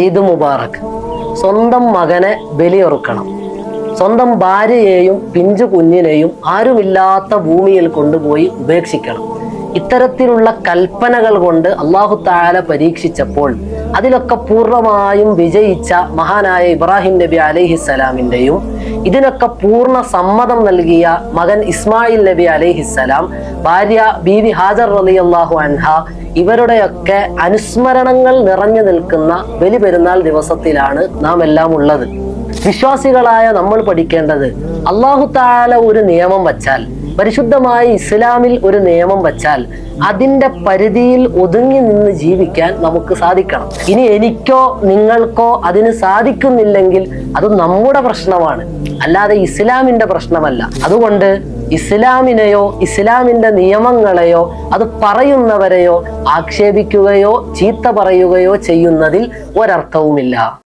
ഈദ് മുബാറക്. സ്വന്തം മകനെ ബലിയൊറുക്കണം, സ്വന്തം ഭാര്യയെയും പിഞ്ചു കുഞ്ഞിനെയും ആരുമില്ലാത്ത ഭൂമിയിൽ കൊണ്ടുപോയി ഉപേക്ഷിക്കണം. ഇത്തരത്തിലുള്ള കൽപ്പനകൾ കൊണ്ട് അല്ലാഹു തആല പരീക്ഷിച്ചപ്പോൾ അതിലൊക്കെ പൂർണ്ണമായും വിജയിച്ച മഹാനായ ഇബ്രാഹിം നബി അലൈഹിസ്സലാമിൻ്റെയും ഇതിനൊക്കെ പൂർണ്ണ സമ്മതം നൽകിയ മകൻ ഇസ്മായിൽ നബി അലൈഹിസ്സലാം, ഭാര്യ ബീവി ഹാജർ റളിയല്ലാഹു അൻഹ, ഇവരുടെയൊക്കെ അനുസ്മരണങ്ങൾ നിറഞ്ഞു നിൽക്കുന്ന ബലിപെരുന്നാൾ ദിവസത്തിലാണ് നാം എല്ലാം ഉള്ളത്. വിശ്വാസികളായ നമ്മൾ പഠിക്കേണ്ടത്, അല്ലാഹു തആല ഒരു നിയമം വച്ചാൽ, പരിശുദ്ധമായ ഇസ്ലാമിൽ ഒരു നിയമം വച്ചാൽ അതിൻ്റെ പരിധിയിൽ ഒതുങ്ങി നിന്ന് ജീവിക്കാൻ നമുക്ക് സാധിക്കണം. ഇനി എനിക്കോ നിങ്ങൾക്കോ അതിന് സാധിക്കുന്നില്ലെങ്കിൽ അത് നമ്മുടെ പ്രശ്നമാണ്, അല്ലാതെ ഇസ്ലാമിൻ്റെ പ്രശ്നമല്ല. അതുകൊണ്ട് ഇസ്ലാമിനെയോ ഇസ്ലാമിൻ്റെ നിയമങ്ങളെയോ അത് പറയുന്നവരെയോ ആക്ഷേപിക്കുകയോ ചീത്ത പറയുകയോ ചെയ്യുന്നതിൽ ഒരർത്ഥവുമില്ല.